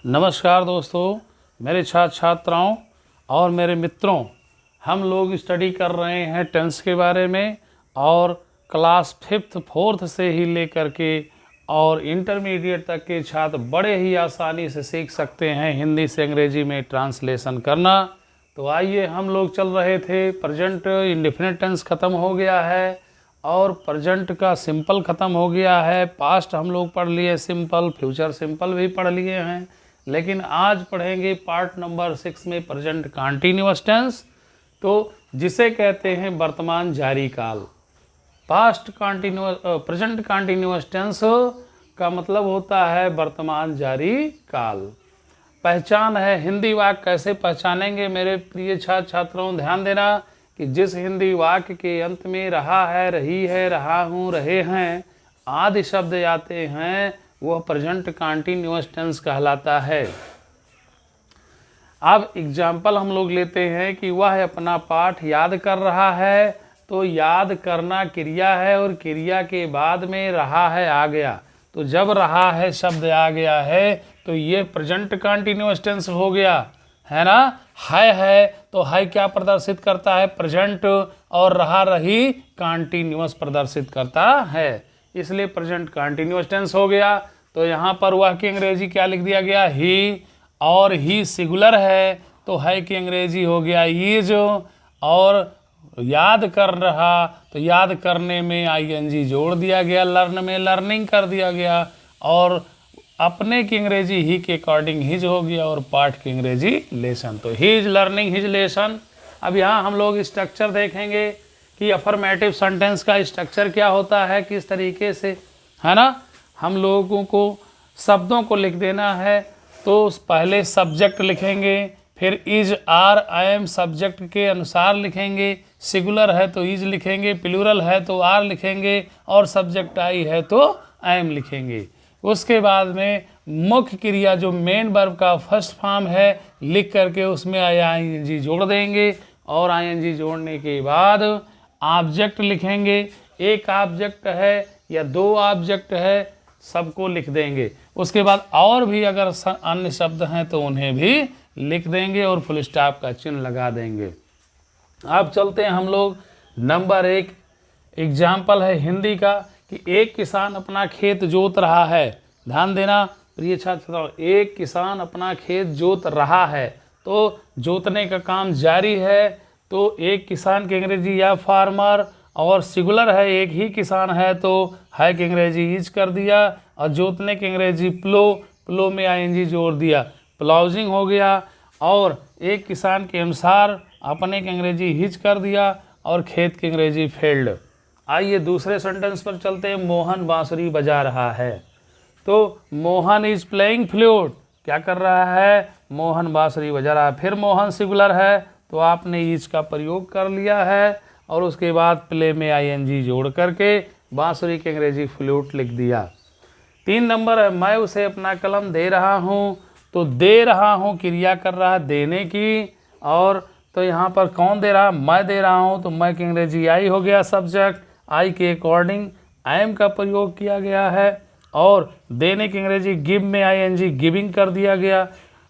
नमस्कार दोस्तों, मेरे छात्र छात्राओं और मेरे मित्रों, हम लोग स्टडी कर रहे हैं टेंस के बारे में और क्लास 5th 4th से ही लेकर के और इंटरमीडिएट तक के छात्र बड़े ही आसानी से सीख सकते हैं हिंदी से अंग्रेजी में ट्रांसलेशन करना। तो आइए, हम लोग चल रहे थे प्रेजेंट इंडेफिनिट टेंस ख़त्म हो गया है और प्रेजेंट का सिंपल ख़त्म हो गया है। पास्ट हम लोग पढ़ लिए सिंपल, फ्यूचर सिंपल भी पढ़ लिए हैं, लेकिन आज पढ़ेंगे पार्ट नंबर 6 में प्रेजेंट कंटिन्यूअस टेंस, तो जिसे कहते हैं वर्तमान जारी काल। प्रेजेंट कंटिन्यूअस टेंस का मतलब होता है वर्तमान जारी काल। पहचान है, हिंदी वाक्य कैसे पहचानेंगे मेरे प्रिय छात्र छात्रों, ध्यान देना कि जिस हिंदी वाक्य के अंत में रहा है, रही है, रहा हूँ, रहे हैं आदि शब्द आते हैं वह प्रेजेंट कंटिन्यूअस टेंस कहलाता है। अब एग्जाम्पल हम लोग लेते हैं कि वह अपना पाठ याद कर रहा है, तो याद करना क्रिया है और क्रिया के बाद में रहा है आ गया, तो जब रहा है शब्द आ गया है तो ये प्रेजेंट कंटिन्यूअस टेंस हो गया, है ना। है तो है क्या प्रदर्शित करता है, प्रेजेंट, और रहा रही कंटिन्यूअस प्रदर्शित करता है, इसलिए प्रेजेंट कंटिन्यूअस टेंस हो गया। तो यहाँ पर वह की अंग्रेजी क्या लिख दिया गया, ही, और ही सिंगुलर है तो है की अंग्रेजी हो गया इज, और याद कर रहा तो याद करने में आईएनजी जोड़ दिया गया, लर्न में लर्निंग कर दिया गया, और अपने की अंग्रेजी ही के अकॉर्डिंग हिज हो गया, और पाठ की अंग्रेजी लेसन, तो हिज लर्निंग हिज लेसन। अब यहाँ हम लोग स्ट्रक्चर देखेंगे कि अफर्मेटिव सेंटेंस का स्ट्रक्चर क्या होता है, किस तरीके से, है ना। हम लोगों को शब्दों को लिख देना है, तो पहले सब्जेक्ट लिखेंगे, फिर is are I am subject के अनुसार लिखेंगे, सिंगुलर है तो इज लिखेंगे, प्लूरल है तो आर लिखेंगे, और सब्जेक्ट आई है तो आई एम लिखेंगे। उसके बाद में मुख्य क्रिया जो मेन वर्ब का फर्स्ट फॉर्म है लिख करके उसमें आईएनजी जोड़ देंगे, और आईएनजी जोड़ने के बाद ऑब्जेक्ट लिखेंगे, एक ऑब्जेक्ट है या दो ऑब्जेक्ट है सबको लिख देंगे। उसके बाद और भी अगर अन्य शब्द हैं तो उन्हें भी लिख देंगे और फुल स्टॉप का चिन्ह लगा देंगे। अब चलते हैं हम लोग नंबर 1 एग्जाम्पल है हिंदी का कि एक किसान अपना खेत जोत रहा है। ध्यान देना प्रिय छात्रों, एक किसान अपना खेत जोत रहा है, तो जोतने का काम जारी है, तो एक किसान की अंग्रेजी या फार्मर, और सिंगुलर है एक ही किसान है तो है की अंग्रेजी इज कर दिया, और जोतने की अंग्रेजी प्लो, प्लो में आईएनजी जोड़ दिया, प्लाउजिंग हो गया, और एक किसान के अनुसार अपने की अंग्रेजी हिज कर दिया, और खेत की अंग्रेजी फील्ड। आइए दूसरे सेंटेंस पर चलते हैं। मोहन बांसुरी बजा रहा है, तो मोहन इज प्लेइंग फ्लूट, क्या कर रहा है, मोहन बांसुरी बजा रहा है। फिर मोहन सिंगुलर है तो आपने इज का प्रयोग कर लिया है, और उसके बाद प्ले में आईएनजी जोड़ करके बांसुरी की अंग्रेजी फ्लूट लिख दिया। 3 नंबर है, मैं उसे अपना कलम दे रहा हूँ, तो दे रहा हूँ क्रिया कर रहा है देने की, और तो यहाँ पर कौन दे रहा, मैं दे रहा हूँ, तो मैं की अंग्रेजी आई हो गया सब्जेक्ट, आई के अकॉर्डिंग आई एम का प्रयोग किया गया है, और देने की अंग्रेजी गिव में आईएनजी गिविंग कर दिया गया,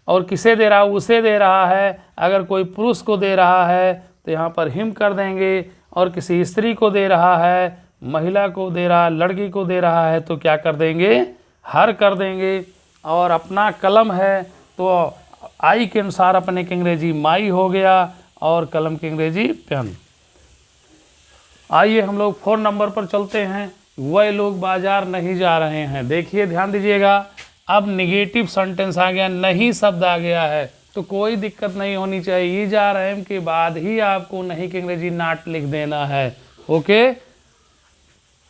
और किसे दे रहा, उसे दे रहा है, अगर कोई पुरुष को दे रहा है तो यहाँ पर हिम कर देंगे, और किसी स्त्री को दे रहा है, महिला को दे रहा है, लड़की को दे रहा है तो क्या कर देंगे, हर कर देंगे, और अपना कलम है तो आई के अनुसार अपने की अंग्रेजी माई हो गया, और कलम की अंग्रेजी पेन। आइए हम लोग 4 नंबर पर चलते हैं। वह लोग बाजार नहीं जा रहे हैं। देखिए ध्यान दीजिएगा, अब निगेटिव सेंटेंस आ गया, नहीं शब्द आ गया है, तो कोई दिक्कत नहीं होनी चाहिए, जा रहे हैं के बाद ही आपको नहीं की अंग्रेजी नॉट लिख देना है, ओके।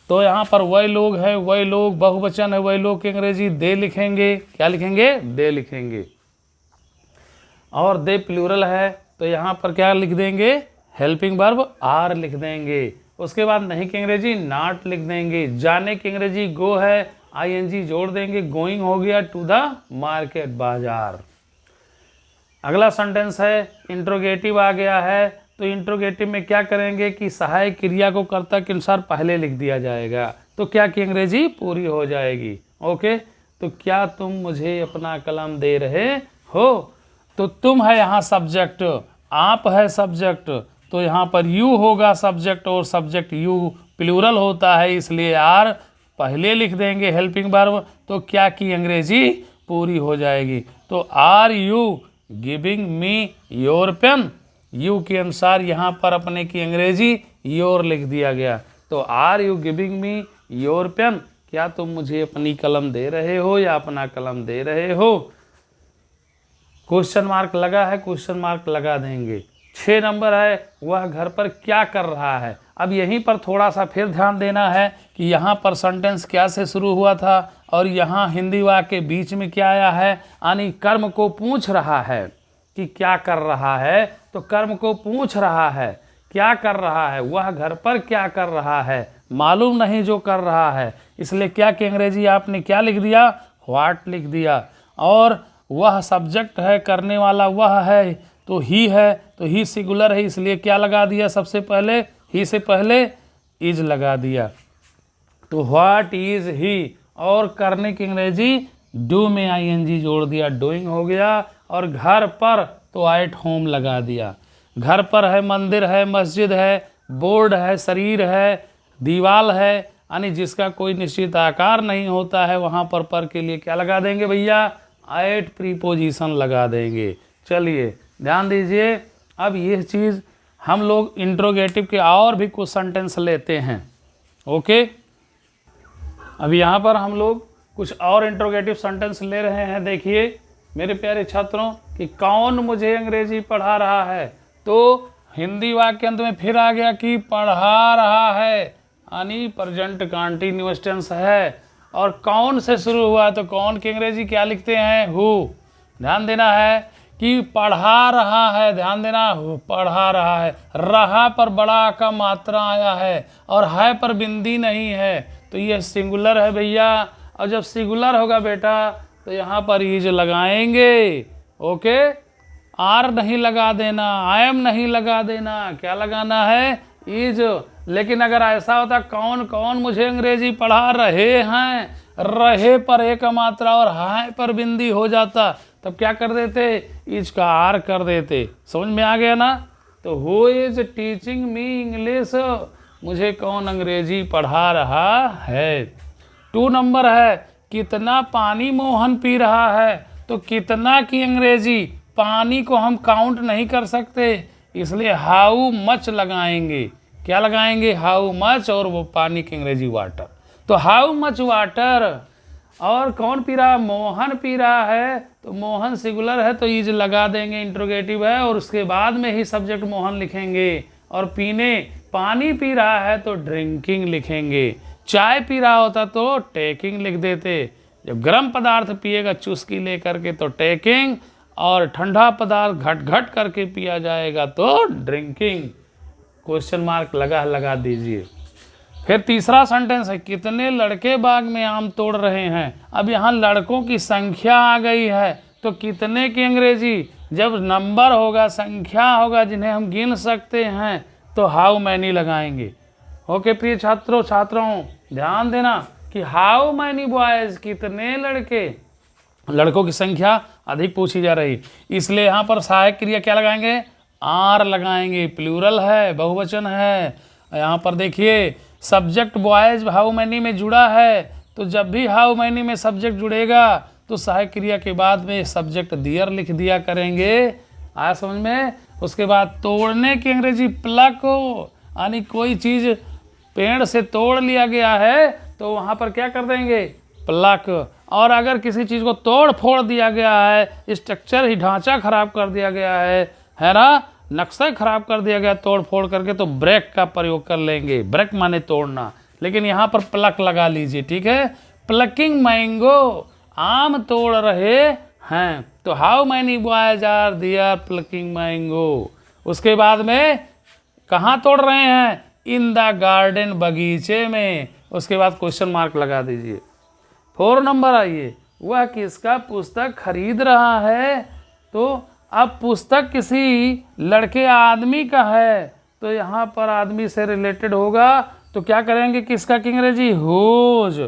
तो यहाँ पर वह लोग है, वह लोग बहुवचन है, वह लोग की अंग्रेजी दे लिखेंगे, क्या लिखेंगे, दे लिखेंगे, और दे प्लूरल है तो यहाँ पर क्या लिख देंगे, हेल्पिंग वर्ब आर लिख देंगे। उसके बाद नहीं की अंग्रेजी नॉट लिख देंगे, जाने की अंग्रेजी गो है, आईएनजी जोड़ देंगे, गोइंग हो गया टू द मार्केट, बाजार। अगला सेंटेंस है इंट्रोगेटिव आ गया है, तो इंट्रोगेटिव में क्या करेंगे कि सहायक क्रिया को कर्ता के अनुसार पहले लिख दिया जाएगा, तो क्या की अंग्रेजी पूरी हो जाएगी, ओके। तो क्या तुम मुझे अपना कलम दे रहे हो। तो तुम है यहाँ सब्जेक्ट, आप है सब्जेक्ट, तो यहाँ पर यू होगा सब्जेक्ट, और सब्जेक्ट यू प्लूरल होता है, इसलिए आर पहले लिख देंगे हेल्पिंग वर्ब। तो क्या की अंग्रेजी पूरी हो जाएगी। तो are you giving me your pen, you के अनुसार यहाँ पर अपने की अंग्रेजी योर लिख दिया गया। तो are you giving me your pen, क्या तुम मुझे अपनी कलम दे रहे हो या अपना कलम दे रहे हो। क्वेश्चन मार्क लगा है, क्वेश्चन मार्क लगा देंगे। 6 नंबर है, वह घर पर क्या कर रहा है। अब यहीं पर थोड़ा सा फिर ध्यान देना है कि यहाँ पर सेंटेंस क्या से शुरू हुआ था और यहाँ हिंदी वाक्य के बीच में क्या आया है, यानी कर्म को पूछ रहा है कि क्या कर रहा है। तो कर्म को पूछ रहा है क्या कर रहा है, वह घर पर क्या कर रहा है, मालूम नहीं जो कर रहा है, इसलिए क्या की अंग्रेजी आपने क्या लिख दिया, व्हाट लिख दिया। और वह सब्जेक्ट है, करने वाला वह है, तो ही है, तो ही सिंगुलर है, इसलिए क्या लगा दिया, सबसे पहले ही से पहले इज लगा दिया। तो व्हाट इज ही, और करने की अंग्रेजी डू में आईएनजी जोड़ दिया, डूइंग हो गया। और घर पर तो एट होम लगा दिया। घर पर है, मंदिर है, मस्जिद है, बोर्ड है, शरीर है, दीवाल है, यानी जिसका कोई निश्चित आकार नहीं होता है, वहाँ पर के लिए क्या लगा देंगे भैया, एट प्रीपोजिशन लगा देंगे। चलिए ध्यान दीजिए। अब ये चीज़ हम लोग इंट्रोगेटिव के और भी कुछ सेंटेंस लेते हैं। ओके, अब यहाँ पर हम लोग कुछ और इंट्रोगेटिव सेंटेंस ले रहे हैं। देखिए मेरे प्यारे छात्रों कि कौन मुझे अंग्रेजी पढ़ा रहा है, तो हिंदी वाक्य अंत में फिर आ गया कि पढ़ा रहा है, यानी प्रेजेंट कंटीन्यूअस टेंस है। और कौन से शुरू हुआ, तो कौन की अंग्रेजी क्या लिखते हैं, हु। ध्यान देना है कि पढ़ा रहा है, ध्यान देना, पढ़ा रहा है, रहा पर बड़ा का मात्रा आया है और है पर बिंदी नहीं है, तो ये सिंगुलर है भैया। और जब सिंगुलर होगा बेटा तो यहाँ पर इज लगाएंगे। ओके, आर नहीं लगा देना, आई एम नहीं लगा देना, क्या लगाना है, इज। लेकिन अगर ऐसा होता कौन कौन मुझे अंग्रेजी पढ़ा रहे हैं, रहे पर एक मात्रा और हाय पर बिंदी हो जाता, तब क्या कर देते, इज का आर कर देते। समझ में आ गया ना। तो who is teaching me English, मुझे कौन अंग्रेजी पढ़ा रहा है। 2 नंबर है, कितना पानी मोहन पी रहा है, तो कितना की अंग्रेजी, पानी को हम काउंट नहीं कर सकते, इसलिए हाउ मच लगाएंगे। क्या लगाएंगे, हाउ मच, और वो पानी की अंग्रेजी वाटर, तो हाउ मच वाटर। और कौन पी रहा, मोहन पी रहा है, तो मोहन सिंगुलर है तो इज लगा देंगे, इंट्रोगेटिव है, और उसके बाद में ही सब्जेक्ट मोहन लिखेंगे। और पीने, पानी पी रहा है तो ड्रिंकिंग लिखेंगे, चाय पी रहा होता तो टेकिंग लिख देते, जब गर्म पदार्थ पिएगा चुस्की लेकर के तो टेकिंग, और ठंडा पदार्थ घट घट करके पिया जाएगा तो ड्रिंकिंग। क्वेश्चन मार्क लगा दीजिए। फिर तीसरा सेंटेंस है, कितने लड़के बाग में आम तोड़ रहे हैं। अब यहाँ लड़कों की संख्या आ गई है, तो कितने की अंग्रेजी, जब नंबर होगा, संख्या होगा जिन्हें हम गिन सकते हैं, तो हाउ मैनी लगाएंगे। ओके प्रिय छात्रों छात्राओं, ध्यान देना कि हाउ मैनी बॉयज, कितने लड़के, लड़कों की संख्या अधिक पूछी जा रही, इसलिए यहाँ पर सहायक क्रिया क्या लगाएंगे, आर लगाएंगे, प्लूरल है, बहुवचन है। यहाँ पर देखिए सब्जेक्ट बॉयज हाउ मैनी में जुड़ा है, तो जब भी हाउ मैनी में सब्जेक्ट जुड़ेगा तो सहायक क्रिया के बाद में सब्जेक्ट दियर लिख दिया करेंगे। आया समझ में। उसके बाद तोड़ने की अंग्रेजी प्लक हो, यानी कोई चीज़ पेड़ से तोड़ लिया गया है तो वहाँ पर क्या कर देंगे, प्लक। और अगर किसी चीज़ को तोड़ फोड़ दिया गया है, स्ट्रक्चर ही ढांचा खराब कर दिया गया है ना, नक्शा खराब कर दिया गया तोड़ फोड़ करके, तो ब्रेक का प्रयोग कर लेंगे। ब्रेक माने तोड़ना, लेकिन यहाँ पर प्लक लगा लीजिए, ठीक है। प्लकिंग मैंगो, आम तोड़ रहे हैं, तो how many boys are there plucking mango. उसके बाद में कहाँ तोड़ रहे हैं, इन द गार्डन, बगीचे में। उसके बाद क्वेश्चन मार्क लगा दीजिए। 4 नंबर आइए, वह किसका पुस्तक खरीद रहा है, तो अब पुस्तक किसी लड़के आदमी का है, तो यहाँ पर आदमी से रिलेटेड होगा, तो क्या करेंगे, किसका की अंग्रेजी, हुज।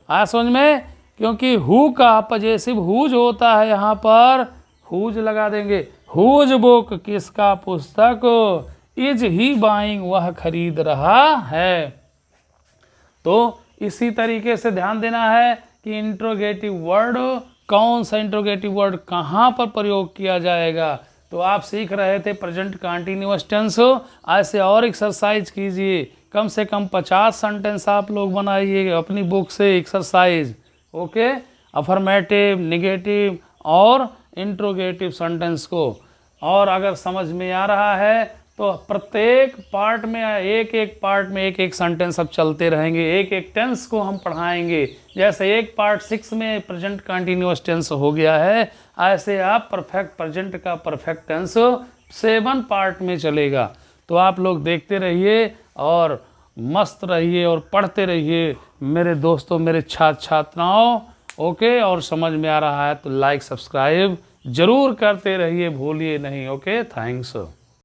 समझ में क्योंकि हु का पजेसिव हुज होता है, यहाँ पर हुज लगा देंगे। हुज बुक, किसका पुस्तक, इज ही बाइंग, वह खरीद रहा है। तो इसी तरीके से ध्यान देना है कि इंट्रोगेटिव वर्ड, कौन सा इंट्रोगेटिव वर्ड कहाँ पर प्रयोग किया जाएगा। तो आप सीख रहे थे प्रेजेंट कंटीन्यूअस टेंस, ऐसे और एक्सरसाइज कीजिए, कम से कम 50 सेंटेंस आप लोग बनाइए अपनी बुक से एक्सरसाइज। ओके, अफर्मेटिव, निगेटिव और इंट्रोगेटिव सेंटेंस को। और अगर समझ में आ रहा है तो प्रत्येक पार्ट में एक एक पार्ट में एक एक सेंटेंस अब चलते रहेंगे, एक एक टेंस को हम पढ़ाएंगे। जैसे एक पार्ट 6 में प्रेजेंट कंटीन्यूअस टेंस हो गया है, ऐसे आप परफेक्ट प्रेजेंट का परफेक्ट टेंस 7 पार्ट में चलेगा। तो आप लोग देखते रहिए और मस्त रहिए और पढ़ते रहिए मेरे दोस्तों, मेरे छात्र छात्राओं। ओके, और समझ में आ रहा है तो लाइक सब्सक्राइब जरूर करते रहिए, भूलिए नहीं। Okay, thanks.